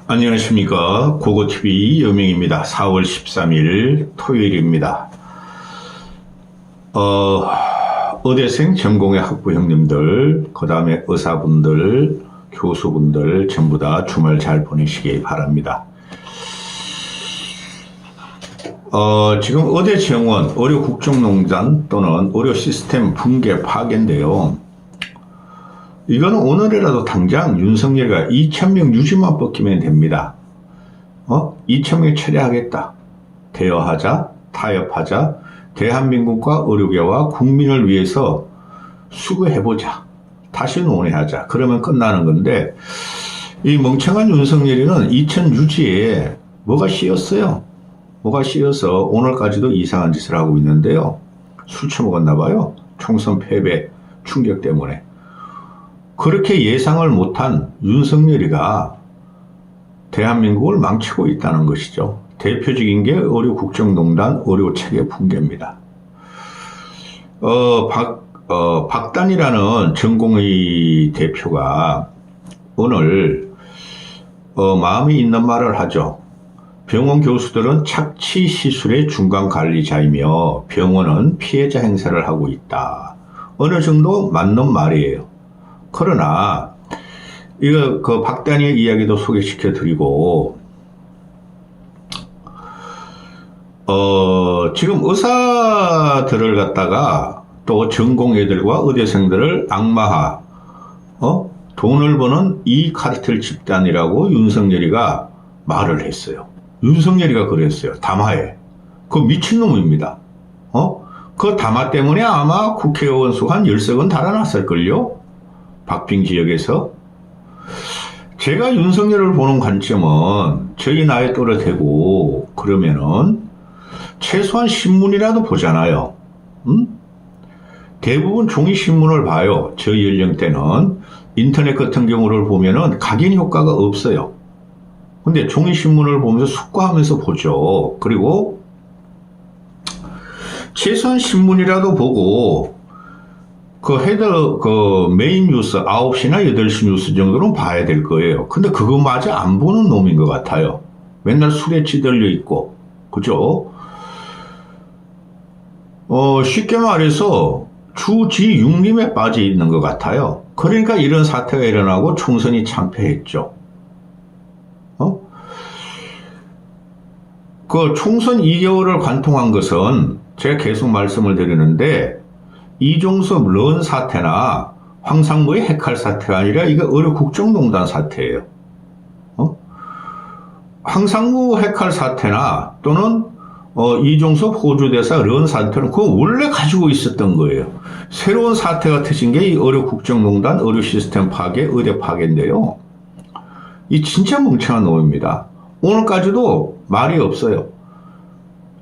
안녕하십니까. 고고TV 여명입니다. 4월 13일 토요일입니다. 의대생 전공의 학부 형님들, 그 다음에 의사분들, 교수분들 전부 다 주말 잘 보내시기 바랍니다. 지금 의대 정원, 의료 국정농단 또는 의료 시스템 붕괴 파괴인데요. 이거는 오늘이라도 당장 윤석열이가 2,000명 유지만 벗기면 됩니다. 2,000명 철회하겠다. 대여하자, 타협하자, 대한민국과 의료계와 국민을 위해서 수고해보자. 다시 논의하자. 그러면 끝나는 건데, 이 멍청한 윤석열이는 2,000 유지에 뭐가 씌었어요? 뭐가 씌어서 오늘까지도 이상한 짓을 하고 있는데요. 술 처먹었나 봐요. 총선 패배 충격 때문에. 그렇게 예상을 못한 윤석열이가 대한민국을 망치고 있다는 것이죠. 대표적인 게 의료국정농단 의료체계 붕괴입니다. 박단이라는 전공의 대표가 오늘 마음이 있는 말을 하죠. 병원 교수들은 착취 시술의 중간관리자이며 병원은 피해자 행세를 하고 있다. 어느 정도 맞는 말이에요. 그러나 이거 그 박단희의 이야기도 소개시켜 드리고 지금 의사들을 갖다가 또 전공의들과 의대생들을 악마화 돈을 버는 이 카르텔 집단이라고 윤석열이가 말을 했어요. 윤석열이가 그랬어요. 담화에. 그 미친놈입니다. 그 담화 때문에 아마 국회의원 수 한 10석은 달아났을걸요. 박빙 지역에서. 제가 윤석열을 보는 관점은 저희 나이 또래 되고 그러면은 최소한 신문이라도 보잖아요. 대부분 종이신문을 봐요. 저희 연령대는. 인터넷 같은 경우를 보면은 각인 효과가 없어요. 근데 종이신문을 보면서 숙고하면서 보죠. 그리고 최소한 신문이라도 보고 그 메인 뉴스 9시나 8시 뉴스 정도는 봐야 될 거예요. 근데 그거마저 안 보는 놈인 것 같아요. 맨날 술에 찌들려 있고. 그죠? 쉽게 말해서 주지 육림에 빠져 있는 것 같아요. 그러니까 이런 사태가 일어나고 총선이 참패했죠. 그 총선 2개월을 관통한 것은 제가 계속 말씀을 드리는데 이종섭 런 사태나 황상무의 핵칼 사태가 아니라 이거 의료국정농단 사태예요. 황상무 핵칼 사태나 또는 이종섭 호주대사 런 사태는 그거 원래 가지고 있었던 거예요. 새로운 사태가 터진 게 이 의료국정농단 의료 시스템 파괴, 의대 파괴인데요. 이 진짜 멍청한 놈입니다. 오늘까지도 말이 없어요.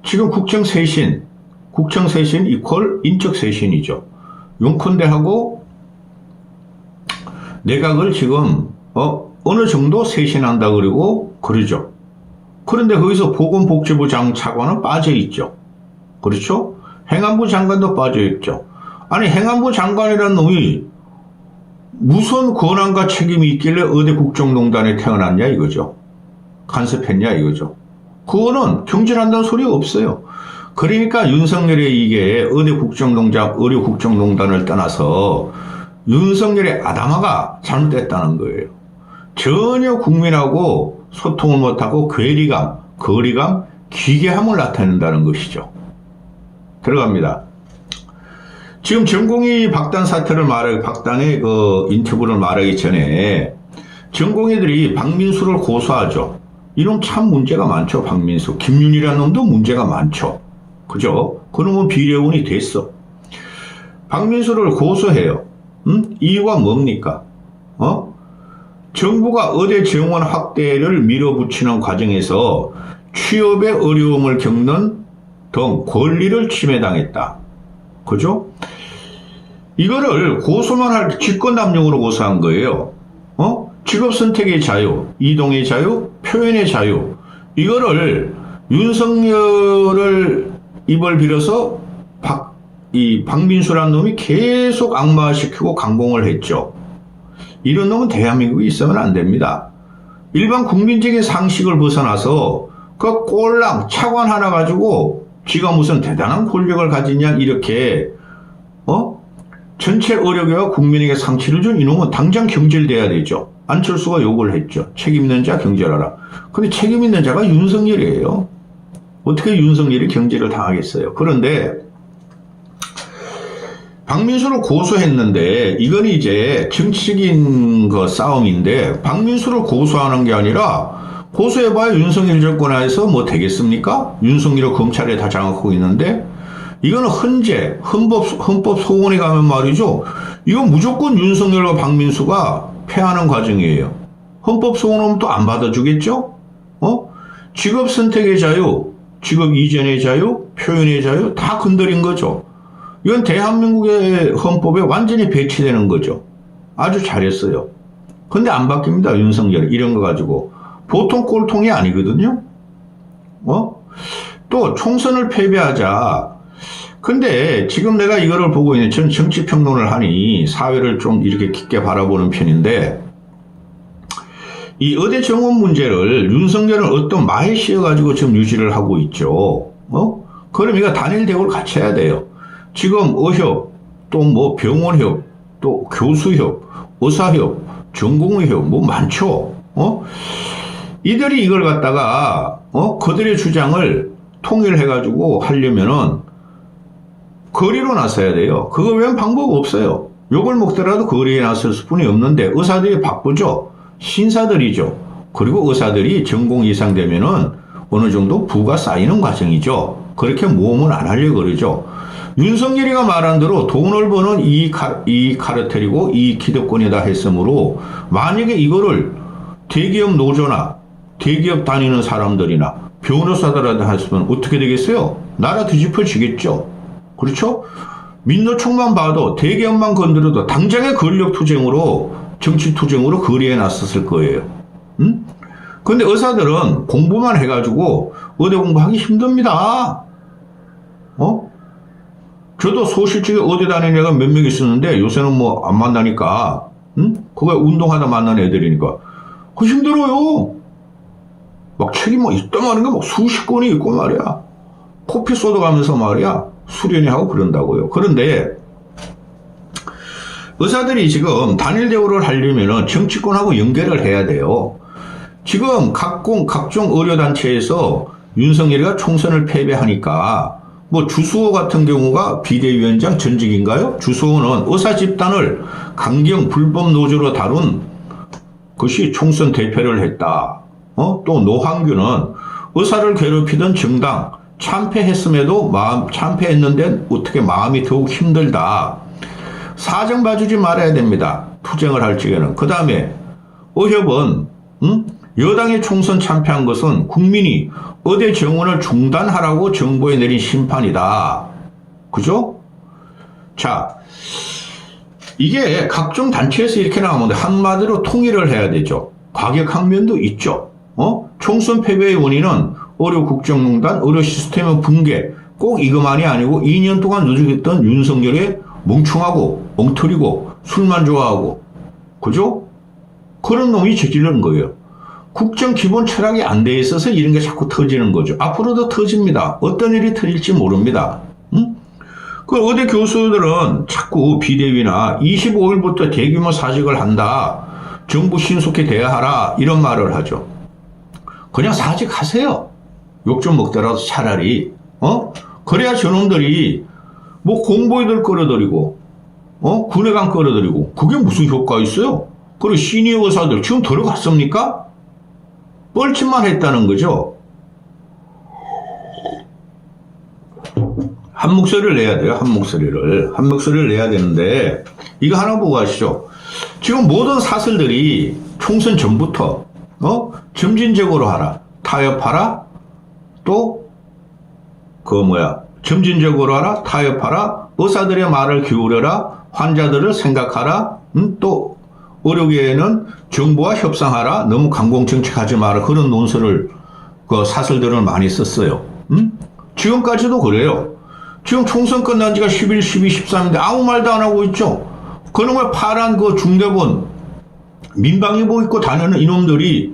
지금 국정쇄신 이퀄 인적쇄신이죠. 용컨대하고 내각을 지금 어느 정도 쇄신한다 그러고 그러죠. 그런데 거기서 보건복지부 차관은 빠져있죠. 그렇죠? 행안부 장관도 빠져있죠. 아니 행안부 장관이라는 놈이 무슨 권한과 책임이 있길래 의대 국정농단에 태어났냐 이거죠. 간섭했냐 이거죠. 그거는 경질한다는 소리가 없어요. 그러니까 윤석열의 이게 의료 국정농단을 떠나서 윤석열의 아담화가 잘못됐다는 거예요. 전혀 국민하고 소통을 못하고 괴리감, 거리감, 기괴함을 나타낸다는 것이죠. 들어갑니다. 지금 전공의 박단 사태를 박단의 그 인터뷰를 말하기 전에 전공의들이 박민수를 고소하죠. 이놈 참 문제가 많죠. 박민수. 김윤희라는 놈도 문제가 많죠. 그죠? 그놈은 비례원이 됐어. 박민수를 고소해요. 이유가 뭡니까? 정부가 의대 정원 확대를 밀어붙이는 과정에서 취업에 어려움을 겪는 등 권리를 침해당했다. 그죠? 이거를 고소만 할 직권남용으로 고소한 거예요. 직업 선택의 자유, 이동의 자유, 표현의 자유. 이거를 윤석열을 입을 빌어서 박민수라는 놈이 계속 악마화시키고 강공을 했죠. 이런 놈은 대한민국에 있으면 안 됩니다. 일반 국민적인 상식을 벗어나서 그 꼴랑 차관 하나 가지고 지가 무슨 대단한 권력을 가지냐 이렇게 전체 어려움과 국민에게 상처를 준 이놈은 당장 경질돼야 되죠. 안철수가 욕을 했죠. 책임 있는 자 경질하라. 근데 책임 있는 자가 윤석열이에요. 어떻게 윤석열이 경질을 당하겠어요. 그런데 박민수를 고소했는데 이건 이제 정치적인 그 싸움인데 박민수를 고소하는 게 아니라 고소해봐야 윤석열 정권에서 뭐 되겠습니까? 윤석열을 검찰에 다 장악하고 있는데 이거는 헌재, 헌법 소원에 가면 말이죠. 이건 무조건 윤석열과 박민수가 패하는 과정이에요. 헌법 소원은 또 안 받아주겠죠? 직업 선택의 자유, 직업 이전의 자유, 표현의 자유 다 건드린 거죠. 이건 대한민국의 헌법에 완전히 배치되는 거죠. 아주 잘했어요. 근데 안 바뀝니다. 윤석열 이런 거 가지고. 보통 꼴통이 아니거든요. 또 총선을 패배하자. 근데 지금 내가 이거를 보고 있는 전 정치평론을 하니 사회를 좀 이렇게 깊게 바라보는 편인데 이 의대 정원 문제를 윤석열은 어떤 마에 씌워가지고 지금 유지를 하고 있죠. 그럼 이거 단일 대우를 같이 해야 돼요. 지금 의협, 또 뭐 병원협, 또 교수협, 의사협, 전공의협 뭐 많죠. 이들이 이걸 갖다가 그들의 주장을 통일해가지고 하려면은 거리로 나서야 돼요. 그거 외엔 방법 없어요. 욕을 먹더라도 거리에 나설 수뿐이 없는데 의사들이 바쁘죠. 신사들이죠. 그리고 의사들이 전공 이상 되면은 어느 정도 부가 쌓이는 과정이죠. 그렇게 모험은 안 하려고 그러죠. 윤석열이가 말한 대로 돈을 버는 이 카르텔이고 이 기득권이다 했으므로 만약에 이거를 대기업 노조나 대기업 다니는 사람들이나 변호사들한테 했으면 어떻게 되겠어요? 나라 뒤집어지겠죠. 그렇죠? 민노총만 봐도 대기업만 건드려도 당장의 권력투쟁으로 정치투쟁으로 거리에 나섰을 거예요. 근데 의사들은 공부만 해가지고 의대 공부하기 힘듭니다. 저도 소실적에 의대 다니는 애가 몇 명 있었는데 요새는 뭐 안 만나니까 그거 운동하다 만난 애들이니까 그거 힘들어요. 막 책이 뭐 있단 말인가 막 수십 권이 있고 말이야. 코피 쏟아가면서 말이야 수련회하고 그런다고요. 그런데 의사들이 지금 단일 대우를 하려면 정치권하고 연결을 해야 돼요. 지금 각종 의료단체에서 윤석열이가 총선을 패배하니까 뭐 주수호 같은 경우가 비대위원장 전직인가요? 주수호는 의사 집단을 강경 불법 노조로 다룬 것이 총선 대표를 했다. 또 노한규는 의사를 괴롭히던 정당 참패했음에도 참패했는데 어떻게 마음이 더욱 힘들다. 사정 봐주지 말아야 됩니다. 투쟁을 할 적에는. 그 다음에 의협은 여당의 총선 참패한 것은 국민이 의대 정원을 중단하라고 정부에 내린 심판이다. 그죠? 자, 이게 각종 단체에서 이렇게 나오면 한마디로 통일을 해야 되죠. 과격한 면도 있죠. 총선 패배의 원인은 의료 국정농단, 의료 시스템의 붕괴, 꼭 이것만이 아니고 2년 동안 누적했던 윤석열의 멍청하고 엉터리고 술만 좋아하고 그죠? 그런 놈이 저지른 거예요. 국정 기본 철학이 안 돼 있어서 이런 게 자꾸 터지는 거죠. 앞으로도 터집니다. 어떤 일이 터질지 모릅니다. 그 의대 교수들은 자꾸 비대위나 25일부터 대규모 사직을 한다. 정부 신속히 대하라 이런 말을 하죠. 그냥 사직하세요. 욕 좀 먹더라도 차라리 그래야 저놈들이 뭐 공보이들 끌어들이고 군의관 끌어들이고 그게 무슨 효과 있어요? 그리고 시니어 의사들 지금 들어갔습니까? 뻘짓만 했다는 거죠. 한 목소리를 내야 돼요. 한 목소리를 내야 되는데 이거 하나 보고 가시죠. 지금 모든 사설들이 총선 전부터 점진적으로 하라, 타협하라, 또 점진적으로 하라, 타협하라, 의사들의 말을 기울여라, 환자들을 생각하라, 또 의료계에는 정부와 협상하라, 너무 강공정책하지 마라, 그런 논설을 그 사설들은 많이 썼어요. 지금까지도 그래요. 지금 총선 끝난 지가 11, 12, 13인데 아무 말도 안 하고 있죠. 그놈의 파란 그 중대본 민방위복 입고 다니는 이놈들이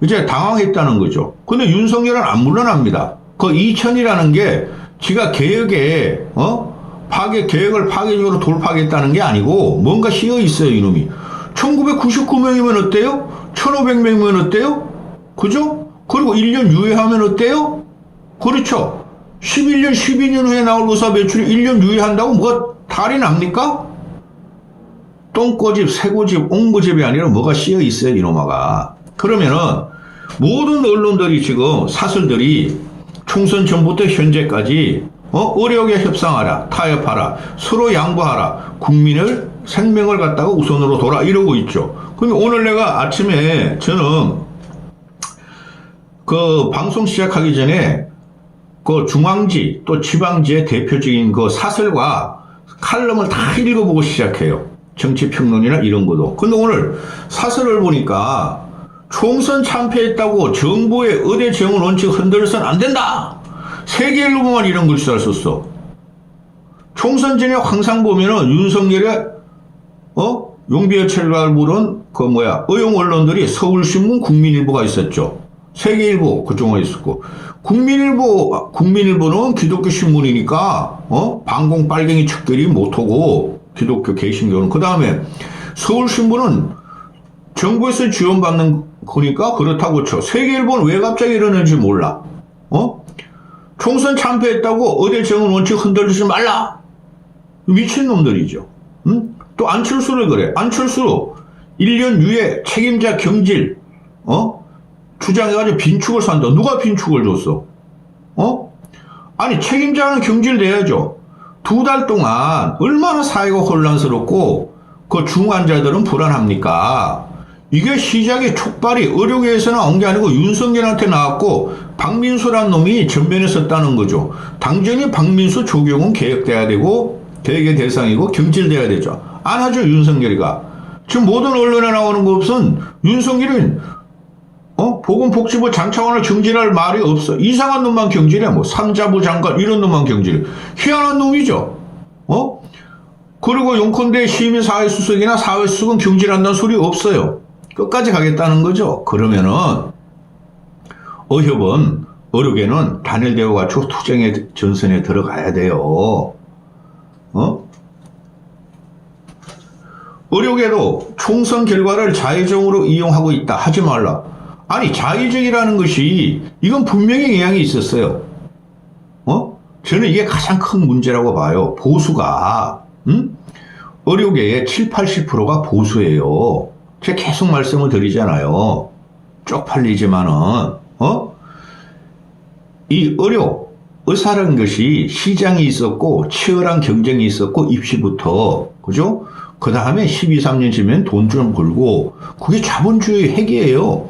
이제 당황했다는 거죠. 근데 윤석열은 안 물러납니다. 그 2000이라는 게 지가 계획에 계획을 파괴적으로 돌파하겠다는 게 아니고 뭔가 씌어 있어요, 이놈이. 1999명이면 어때요? 1500명이면 어때요? 그죠? 그리고 1년 유예하면 어때요? 그렇죠. 11년, 12년 후에 나올 의사 매출이 1년 유예한다고 뭐가 탈이 납니까? 똥꼬집, 새고집, 옹고집이 아니라 뭐가 씌어 있어요, 이놈아가. 그러면은 모든 언론들이 지금 사설들이 총선 전부터 현재까지 어려하게 협상하라, 타협하라, 서로 양보하라, 국민을 생명을 갖다가 우선으로 둬라 이러고 있죠. 근데 오늘 내가 아침에 저는 그 방송 시작하기 전에 그 중앙지 또 지방지의 대표적인 그 사설과 칼럼을 다 읽어보고 시작해요. 정치평론이나 이런 것도. 근데 오늘 사설을 보니까 총선 참패했다고 정부의 의대 정원 원칙 흔들어서는 안 된다. 세계일보만 이런 글씨를 썼어. 총선 전에 항상 보면은 윤석열의 용비어철과를 부른 의용 언론들이 서울신문, 국민일보가 있었죠. 세계일보 그쪽에 있었고, 국민일보는 기독교 신문이니까 반공 빨갱이 척결이 못하고 기독교 개신교는. 그 다음에 서울신문은 정부에서 지원받는 거니까 그렇다고 쳐. 세계일보는 왜 갑자기 이러는지 몰라. 총선 참패했다고 의대 정원 원칙 흔들리지 말라. 미친놈들이죠. 응? 또 안철수를 그래. 안철수 1년 유예 책임자 경질 주장해가지고 빈축을 산다. 누가 빈축을 줬어? 아니 책임자는 경질돼야죠. 2달 동안 얼마나 사회가 혼란스럽고 그 중환자들은 불안합니까? 이게 시작의 촉발이 의료계에서 나온 게 아니고 윤석열한테 나왔고 박민수란 놈이 전면에 섰다는 거죠. 당연히 박민수 조경은 개혁돼야 되고 개혁의 대상이고 경질돼야 되죠. 안 하죠, 윤석열이가. 지금 모든 언론에 나오는 것은 윤석열은 보건복지부 장차관을 경질할 말이 없어. 이상한 놈만 경질해. 뭐 삼자부 장관 이런 놈만 경질해. 희한한 놈이죠. 그리고 용컨대 시민사회수석이나 사회수석은 경질한다는 소리 없어요. 끝까지 가겠다는 거죠. 그러면은 어협은 의료계는 단일되어 가지고 투쟁의 전선에 들어가야 돼요. 의료계도 총선 결과를 자의적으로 이용하고 있다. 하지 말라. 아니 자의적이라는 것이 이건 분명히 영향이 있었어요. 저는 이게 가장 큰 문제라고 봐요. 보수가 의료계의 70~80%가 보수예요. 제가 계속 말씀을 드리잖아요. 쪽팔리지만은 이 의사라는 것이 시장이 있었고 치열한 경쟁이 있었고 입시부터 그죠? 그 다음에 12, 13년 지면 돈 좀 벌고 그게 자본주의 핵이에요.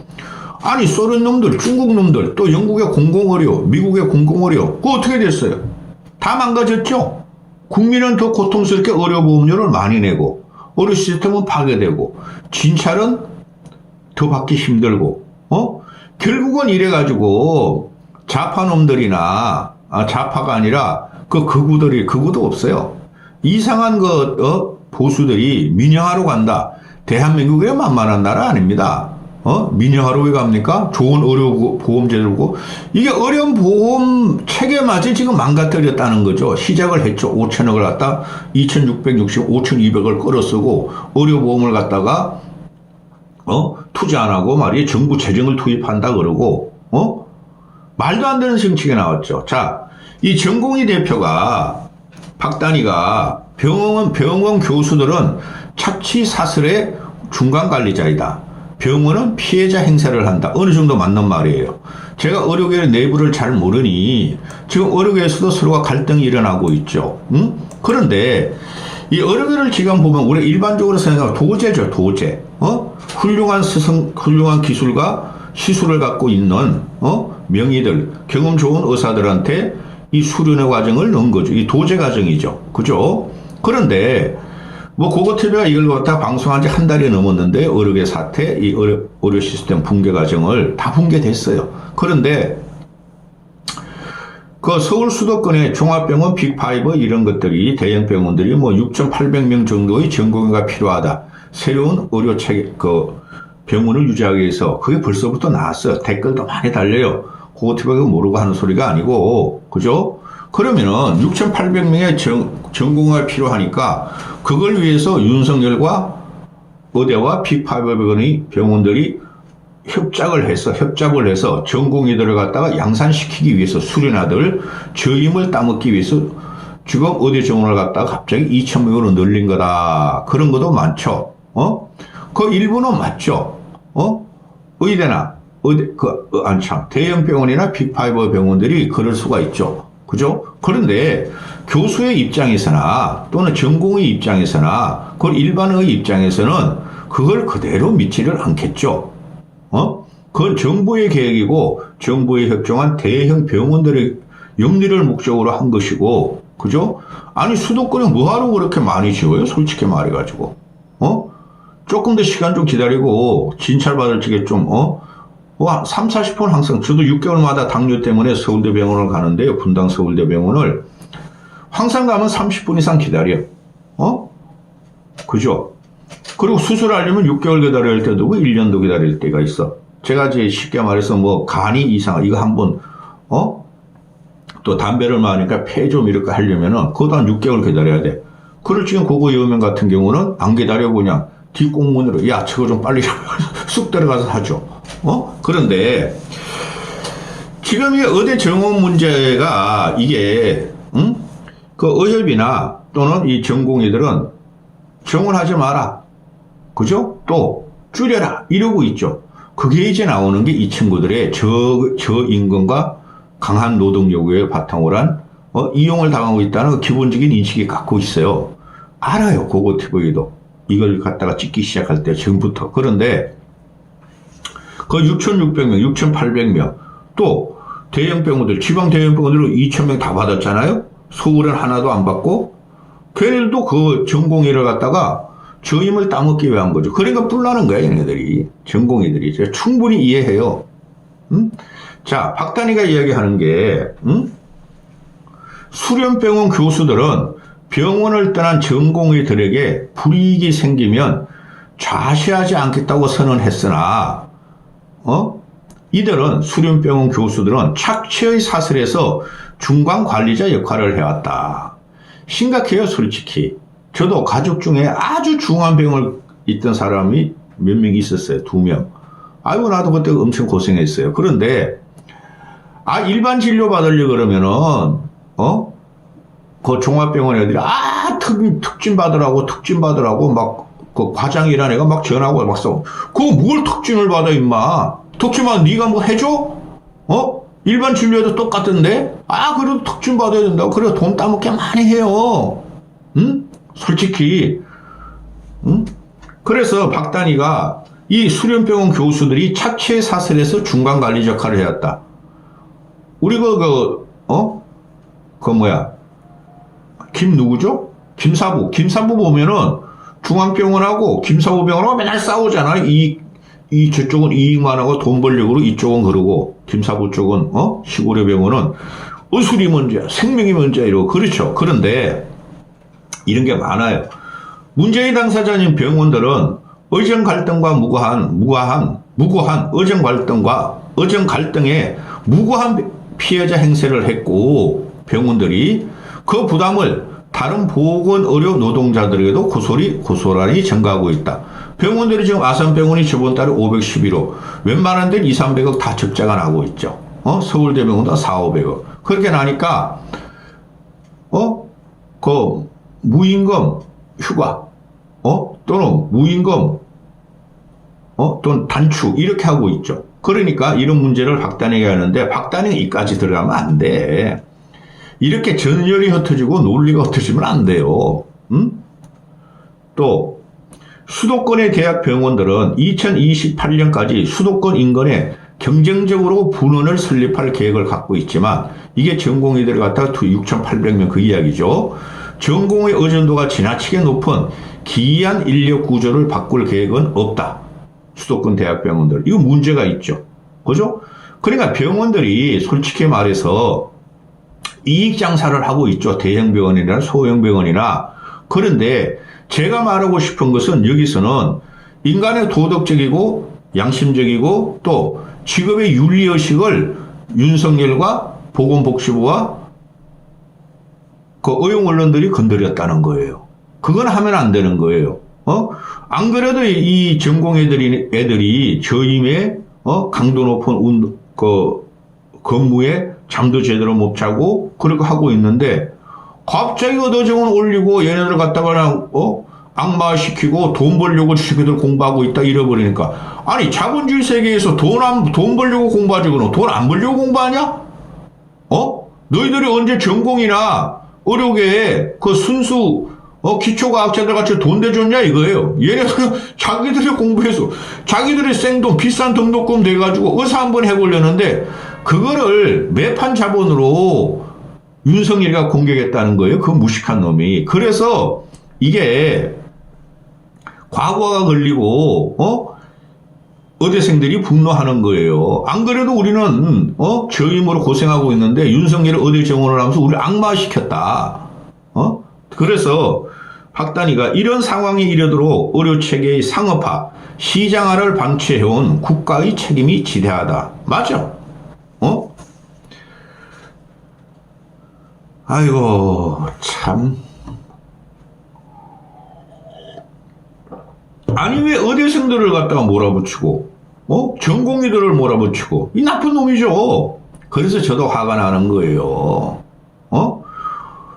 아니 소련 놈들, 중국 놈들, 또 영국의 공공의료, 미국의 공공의료 그거 어떻게 됐어요? 다 망가졌죠? 국민은 더 고통스럽게 의료보험료를 많이 내고 의료 시스템은 파괴되고 진찰은 더 받기 힘들고 결국은 이래가지고 좌파놈들이나 좌파가 아니라 극우도 없어요. 이상한 보수들이 민영화로 간다. 대한민국이 만만한 나라 아닙니다. 민영화로 왜 갑니까? 좋은 의료보험제도고 이게 어려운 보험 체계마저 지금 망가뜨렸다는 거죠. 시작을 했죠. 5천억을 갖다 2,660, 5,200을 끌어쓰고 의료보험을 갖다가 투자 안 하고 말이에요. 정부 재정을 투입한다 그러고 말도 안 되는 정책이 나왔죠. 자, 이 전공의 대표가 박단희가 병원 교수들은 착취 사설의 중간 관리자이다. 병원은 피해자 행세를 한다. 어느 정도 맞는 말이에요. 제가 의료계 내부를 잘 모르니 지금 의료계에서도 서로가 갈등이 일어나고 있죠. 그런데 이 의료계를 지금 보면 우리 일반적으로 생각하면 도제죠. 도제. 훌륭한 기술과 시술을 갖고 있는 명의들, 경험 좋은 의사들한테 이 수련의 과정을 넣은 거죠. 이 도제 과정이죠. 그죠? 그런데 고고TV가 이걸 갖다 방송한 지 한 달이 넘었는데 의료계 사태, 이 의료 시스템 붕괴 과정을 다 붕괴됐어요. 그런데 그 서울 수도권의 종합병원 빅5 이런 것들이 대형 병원들이 6,800명 정도의 전공의가 필요하다. 새로운 의료 체계 병원을 유지하기 위해서 그게 벌써부터 나왔어요. 댓글도 많이 달려요. 그거 모르고 하는 소리가 아니고, 그죠? 그러면은 6,800명의 전공이 필요하니까 그걸 위해서 윤석열과 의대와 빅5병원의 병원들이 협작을 해서 전공의들을 갖다가 양산시키기 위해서 수련아들 저임을 따먹기 위해서 지금 의대 정원을 갖다가 갑자기 2,000명으로 늘린 거다. 그런 것도 많죠. 그 일부는 맞죠. 의대나 대형 병원이나 빅5 병원들이 그럴 수가 있죠. 그죠? 그런데 교수의 입장에서나 또는 전공의 입장에서나 그 일반의 입장에서는 그걸 그대로 믿지를 않겠죠. 그건 정부의 계획이고 정부에 협정한 대형 병원들의 영리를 목적으로 한 것이고, 그죠? 아니, 수도권에 뭐하러 그렇게 많이 지어요? 솔직히 말해가지고. 조금 더 시간 좀 기다리고, 진찰받을 적에 좀, 3, 40분 항상, 저도 6개월마다 당뇨 때문에 서울대병원을 가는데요. 분당 서울대병원을. 항상 가면 30분 이상 기다려요. 그죠? 그리고 수술하려면 6개월 기다려야 할 때도 있고 1년도 기다릴 때가 있어. 제가 이제 쉽게 말해서 뭐 간이 이상, 이거 한번, 또 담배를 마니까 폐 좀 이렇게 하려면은 그것도 한 6개월 기다려야 돼. 그럴 지금 고거 여명 같은 경우는 안 기다리고 그냥 뒷공문으로, 야, 저거 좀 빨리 쑥 들어가서 하죠. 그런데 지금 이 의대 정원 문제가 이게, 그 의협이나 또는 이 전공의들은 정원하지 마라. 그죠? 또 줄여라. 이러고 있죠. 그게 이제 나오는 게 이 친구들의 저임금과 강한 노동 요구에 바탕으로 한 이용을 당하고 있다는 기본적인 인식이 갖고 있어요. 알아요. 고고 TV도. 이걸 갖다가 찍기 시작할 때 전부터. 그런데 그 6,600명, 6,800명 또 대형 병원들, 지방 대형 병원들로 2,000명 다 받았잖아요. 서울은 하나도 안 받고 걔네들도 그 전공의를 갖다가 저임을 따먹기 위한 거죠. 그러니까 뿔나는 거야, 얘네들이. 전공의들이. 제가 충분히 이해해요. 자, 박단희가 이야기하는 게, 수련병원 교수들은 병원을 떠난 전공의들에게 불이익이 생기면 좌시하지 않겠다고 선언했으나, 이들은 수련병원 교수들은 착취의 사슬에서 중간 관리자 역할을 해왔다. 심각해요, 솔직히. 저도 가족 중에 아주 중한 병을 있던 사람이 몇 명 있었어요. 2명. 아이고, 나도 그때 엄청 고생했어요. 그런데, 일반 진료 받으려고 그러면은, 그 종합병원 애들이, 특진 받으라고, 막, 그 과장이라는 애가 막 전화하고 막 써. 그거 뭘 특진을 받아, 임마. 특진만 네가 뭐 해줘? 일반 진료에도 똑같은데? 그래도 특진 받아야 된다고. 그래, 돈 따먹게 많이 해요. 솔직히. 그래서 박단희가 이 수련병원 교수들이 착취의 사슬에서 중간 관리 역할을 해왔다. 우리 김 누구죠? 김사부 보면은 중앙병원하고 김사부병원하고 맨날 싸우잖아. 저쪽은 이익만 하고 돈 벌려고 이쪽은 그러고, 김사부 쪽은, 시골의 병원은 의술이 문제야, 생명이 문제야, 이러고. 그렇죠. 그런데, 이런 게 많아요. 문재인 당사자인 병원들은 의정 갈등과 무고한 의정 갈등에 무고한 피해자 행세를 했고, 병원들이 그 부담을 다른 보건 의료 노동자들에게도 고스란히 전가하고 있다. 병원들이 지금 아산병원이 저번 달에 511호, 웬만한 데는 2, 300억 다 적자가 나고 있죠. 서울대병원도 4, 500억. 그렇게 나니까, 그 무임금 휴가, 또는 무임금, 또는 단축, 이렇게 하고 있죠. 그러니까 이런 문제를 박단희가 하는데, 박단희가 이까지 들어가면 안 돼. 이렇게 전열이 흩어지고 논리가 흩어지면 안 돼요. 또, 수도권의 대학 병원들은 2028년까지 수도권 인근에 경쟁적으로 분원을 설립할 계획을 갖고 있지만, 이게 전공의들을 갖다가 6,800명 그 이야기죠. 전공의 의존도가 지나치게 높은 기이한 인력 구조를 바꿀 계획은 없다. 수도권 대학병원들. 이거 문제가 있죠. 그죠? 그러니까 병원들이 솔직히 말해서 이익 장사를 하고 있죠. 대형 병원이나 소형 병원이나. 그런데 제가 말하고 싶은 것은 여기서는 인간의 도덕적이고 양심적이고 또 직업의 윤리의식을 윤석열과 보건복지부와 그 의용 언론들이 건드렸다는 거예요. 그건 하면 안 되는 거예요. 안 그래도 이 전공애들이 저임에 강도 높은 근무에 잠도 제대로 못 자고 그렇게 하고 있는데 갑자기 어도정은 올리고 얘네들 갖다가 그냥 악마시키고 돈 벌려고 주식들 공부하고 있다 잃어버리니까 아니 자본주의 세계에서 돈 벌려고 공부하지 그럼 돈 안 벌려고 공부하냐? 너희들이 언제 전공이나 의료계에 그 순수 기초과학자들 같이 돈 대줬냐 이거예요. 얘네들은 자기들이 공부해서 자기들이 생돈 비싼 등록금 돼가지고 의사 한번 해보려는데 그거를 매판 자본으로 윤석열이가 공격했다는 거예요. 그 무식한 놈이. 그래서 이게 과거가 걸리고 의대생들이 분노하는 거예요. 안 그래도 우리는 저임으로 고생하고 있는데 윤석열이 의대 정원을 하면서 우리를 악마시켰다. 그래서 박단위가 이런 상황이 이르도록 의료체계의 상업화, 시장화를 방치해온 국가의 책임이 지대하다. 맞아. 아이고 참. 아니 왜 의대생들을 갖다가 몰아붙이고 전공의들을 몰아붙이고 이 나쁜 놈이죠. 그래서 저도 화가 나는 거예요.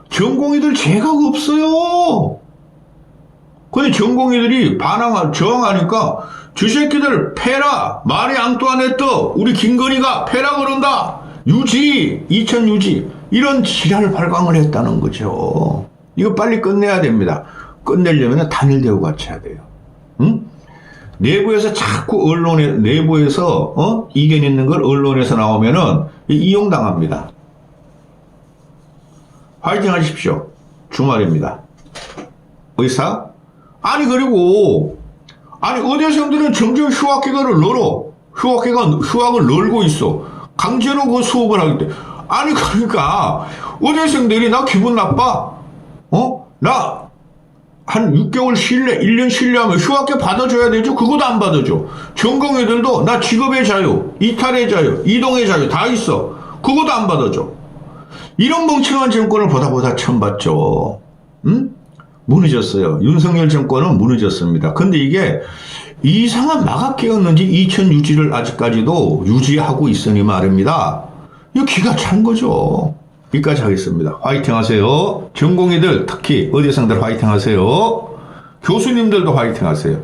전공의들 죄가 없어요. 근데 전공의들이 저항하니까 저 새끼들 패라 마리 앙뚜아네트 우리 김건희가 패라 그런다 유지 2000 유지 이런 지랄 발광을 했다는 거죠. 이거 빨리 끝내야 됩니다. 끝내려면 단일대우 같이 해야 돼요. 응? 내부에서 자꾸 내부에서 이겨내는 걸 언론에서 나오면은 이용당합니다. 화이팅 하십시오. 주말입니다. 의사? 아니 그리고 의대생들은 점점 휴학기간을 휴학을 널고 있어. 강제로 그 수업을 하기 때문에. 아니 그러니까 의대생들이 나 기분 나빠. 나 한 6개월 쉴래, 1년 쉴려면 휴학계 받아줘야 되죠? 그것도 안 받아줘. 전공의들도 나 직업의 자유, 이탈의 자유, 이동의 자유 다 있어. 그것도 안 받아줘. 이런 멍청한 정권을 보다 처음 봤죠. 응? 무너졌어요. 윤석열 정권은 무너졌습니다. 근데 이게 이상한 마각계였는지 2000 유지를 아직까지도 유지하고 있으니 말입니다. 이거 기가 찬 거죠. 여기까지 하겠습니다. 화이팅 하세요. 전공의들 특히 의대생들 화이팅 하세요. 교수님들도 화이팅 하세요.